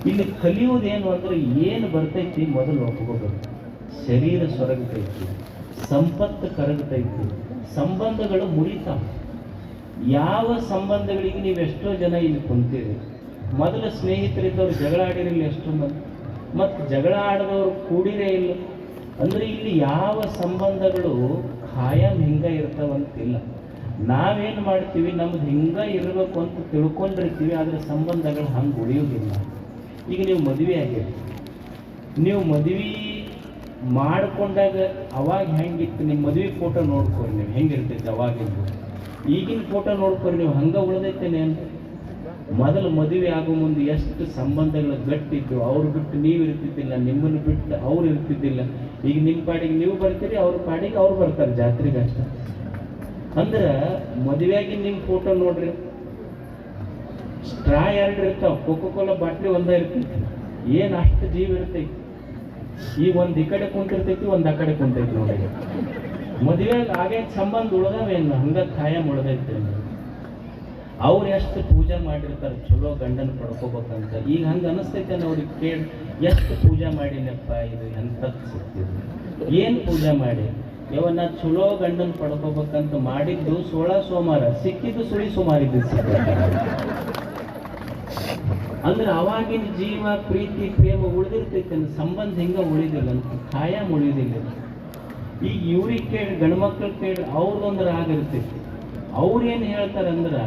ಇಲ್ಲಿ ಕಲಿಯುವುದೇನು ಅಂದ್ರೆ ಏನು ಬರ್ತೈತಿ ಮೊದಲು ಒಪ್ಕೋಬೇಕು. ಶರೀರ ಸೊರಗತೈತಿ, ಸಂಪತ್ತು ಕರಗತೈತಿ, ಸಂಬಂಧಗಳು ಮುರಿತಾವ. ಯಾವ ಸಂಬಂಧಗಳಿಗೆ ನೀವು ಎಷ್ಟೋ ಜನ ಇಲ್ಲಿ ಕುಂತೀರಿ, ಮೊದಲು ಸ್ನೇಹಿತರಿದ್ದವ್ರು ಜಗಳ ಆಡಿರಲಿಲ್ಲ ಎಷ್ಟೋ ಮಂದಿ, ಮತ್ತು ಜಗಳ ಆಡದವ್ರು ಕೂಡಿರೇ ಇಲ್ಲ. ಅಂದ್ರೆ ಇಲ್ಲಿ ಯಾವ ಸಂಬಂಧಗಳು ಖಾಯಂ ಹಿಂಗ ಇರ್ತಾವಂತಿಲ್ಲ. ನಾವೇನು ಮಾಡ್ತೀವಿ, ನಮ್ದು ಹಿಂಗ ಇರಬೇಕು ಅಂತ ತಿಳ್ಕೊಂಡಿರ್ತೀವಿ, ಆದರೆ ಸಂಬಂಧಗಳು ಹಂಗೆ ಉಳಿಯೋದಿಲ್ಲ. ಈಗ ನೀವು ಮದುವೆ ಆಗಿರಿ, ನೀವು ಮದುವೆ ಮಾಡಿಕೊಂಡಾಗ ಅವಾಗ ಹೆಂಗಿತ್ತು, ನಿಮ್ಮ ಮದುವೆ ಫೋಟೋ ನೋಡ್ಕೊರಿ, ನೀವು ಹೆಂಗಿರ್ತೈತೆ ಅವಾಗಿಂದು. ಈಗಿನ ಫೋಟೋ ನೋಡ್ಕೊರಿ, ನೀವು ಹಂಗೆ ಉಳಿದೈತೇನೆ ಅಂತ. ಮೊದಲು ಮದುವೆ ಆಗೋ ಮುಂದೆ ಎಷ್ಟು ಸಂಬಂಧಗಳು ಗಟ್ಟಿದ್ದು, ಅವ್ರು ಬಿಟ್ಟು ನೀವು ಇರ್ತಿದ್ದಿಲ್ಲ, ನಿಮ್ಮನ್ನು ಬಿಟ್ಟು ಅವ್ರು ಇರ್ತಿದ್ದಿಲ್ಲ. ಈಗ ನಿಮ್ಮ ಪಾಡಿಗೆ ನೀವು ಬರ್ತೀರಿ, ಅವ್ರ ಪಾಡಿಗೆ ಅವ್ರು ಬರ್ತಾರೆ ಜಾತ್ರೆಗೆ ಅಷ್ಟ. ಅಂದ್ರೆ ಮದುವೆಯಾಗಿ ನಿಮ್ಮ ಫೋಟೋ ನೋಡ್ರಿ, ಸ್ಟ್ರಾ 2 ಇರ್ತಾವ, ಕೋಕೋ-ಕೋಲಾ ಬಾಟ್ಲಿ ಒಂದೇ ಇರ್ತೈತಿ. ಏನು ಅಷ್ಟು ಜೀವ ಇರ್ತೈತಿ. ಈಗ ಒಂದು ಈ ಕಡೆ ಕುಂತಿರ್ತೈತಿ, ಒಂದು ಆ ಕಡೆ ಕುಂತೈತಿ ನೋಡಿ. ಮದುವೆಯಾಗ ಹಾಗೆ ಸಂಬಂಧ ಉಳ್ದಾವೇನು, ಹಂಗ ಖಾಯಂ ಉಳ್ದೈತೆ. ಅವ್ರು ಎಷ್ಟು ಪೂಜೆ ಮಾಡಿರ್ತಾರೆ ಚಲೋ ಗಂಡನ ಪಡ್ಕೋಬೇಕಂತ. ಈಗ ಹಂಗೆ ಅನಿಸ್ತೈತೆ ಅವ್ರಿಗೆ ಕೇಳಿ, ಎಷ್ಟು ಪೂಜೆ ಮಾಡಿನಪ್ಪ, ಇದು ಎಂಥದ್ದು ಸಿಗ್ತಿದ್ರು, ಏನು ಪೂಜೆ ಮಾಡಿ ನಾ ಚಲೋ ಗಂಡನ ಪಡ್ಕೋಬೇಕಂತ ಮಾಡಿದ್ದು 16 ಸೋಮವಾರ, ಸಿಕ್ಕಿದ್ದು ಸುಳಿ ಸುಮಾರಿದ್ದು ಅಂದ್ರೆ ಅವಾಗಿನ ಜೀವ ಪ್ರೀತಿ ಪ್ರೇಮ ಉಳಿದಿರ್ತೈತೆ, ಸಂಬಂಧ ಹಿಂಗ ಉಳಿದಿಲ್ಲ ಅಂತ, ಖಾಯಂ ಉಳಿದಿಲ್ಲ. ಈಗ ಇವ್ರಿಗೆ ಕೇಳಿ, ಗಂಡು ಮಕ್ಳು ಕೇಳಿ, ಅವ್ರದೊಂದು ರಾಗ ಇರ್ತೈತಿ. ಅವ್ರೇನು ಹೇಳ್ತಾರಂದ್ರೆ,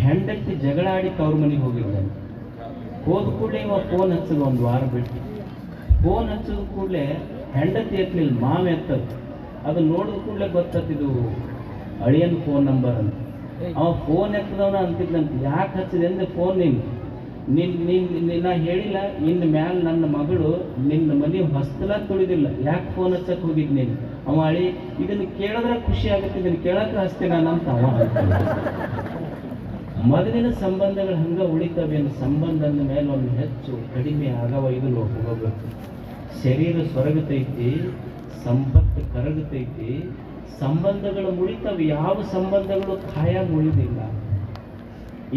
ಹೆಂಡತಿ ಜಗಳ ಆಡಿ ತವ್ರ ಮನೆಗೆ ಹೋಗಿದ್ದಾನೆ, ಹೋದ ಕೂಡಲೇ ಇವ ಫೋನ್ ಹಚ್ಚದ, 1 ವಾರ ಬಿಟ್ಟು ಫೋನ್ ಹಚ್ಚದ ಕೂಡಲೇ ಹೆಂಡತಿ ಎತ್ತಲಿಲ್ಲ, ಮಾವ ಎತ್ತದ. ಅದು ನೋಡಿದ ಕೂಡಲೇ ಗೊತ್ತಿದ್ದು ಅಳಿಯನ್ ಫೋನ್ ನಂಬರ್ ಅಂತ. ಅವ ಫೋನ್ ಎತ್ತದವನ ಅಂತಿದ್ದಂತ, ಯಾಕೆ ಹಚ್ಚಿದೆ ಅಂದ್ರೆ ಫೋನ್ ನಾ ಹೇಳಿಲ್ಲ, ಇನ್ನು ಮ್ಯಾಲ ನನ್ನ ಮಗಳು ನಿನ್ನ ಮನೆ ಹೊಸ್ತಲ ತುಳಿದಿಲ್ಲ, ಯಾಕೆ ಫೋನ್ ಹಚ್ಚಕ್ಕೆ ಹೋಗಿದ್ ನೀನು. ಅವ ಅಳಿ ಇದನ್ನು ಕೇಳಿದ್ರೆ ಖುಷಿ ಆಗುತ್ತೆ, ಇದನ್ನು ಕೇಳಕ್ಕೆ ಹಚ್ತೀನಿ ನಾನಂತ ಅವ. ಮೊದಲಿನ ಸಂಬಂಧಗಳು ಹಂಗ ಉಳಿತವೇನು, ಸಂಬಂಧದ ಮೇಲೆ ಒಂದು ಹೆಚ್ಚು ಕಡಿಮೆ ಆಗವ, ಇದು ಹೋಗಬೇಕು. ಶರೀರ ಸೊರಗತೈತಿ, ಸಂಪತ್ತು ಕರಗತೈತಿ, ಸಂಬಂಧಗಳು ಮುಳಿತವೆ. ಯಾವ ಸಂಬಂಧಗಳು ಖಾಯಂ ಉಳಿದಿಲ್ಲ.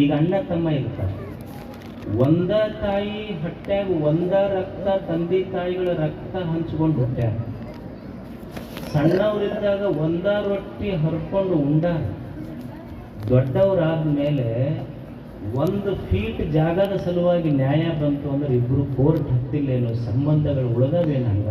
ಈಗ ಅಣ್ಣ ತಮ್ಮ ಇರ್ತಾರೆ, ಒಂದ ತಾಯಿ ಹೊಟ್ಟ್ಯಾಗ ಒಂದ ರಕ್ತ, ತಂದೆ ತಾಯಿಗಳ ರಕ್ತ ಹಂಚ್ಕೊಂಡು ಹುಟ್ಟ್ಯಾರ. ಸಣ್ಣವರಿದ್ದಾಗ ಒಂದ ರೊಟ್ಟಿ ಹರ್ಕೊಂಡು ಉಂಡಾರ. ದೊಡ್ಡವರಾದ ಮೇಲೆ 1 ಫೀಟ್ ಜಾಗದ ಸಲುವಾಗಿ ನ್ಯಾಯ ಬಂತು ಅಂದ್ರೆ ಇಬ್ರು ಕೋರ್ಟ್ ಹತ್ತಿಲ್ಲೇನೋ, ಸಂಬಂಧಗಳು ಉಳಿದವೇನು ಹಂಗ.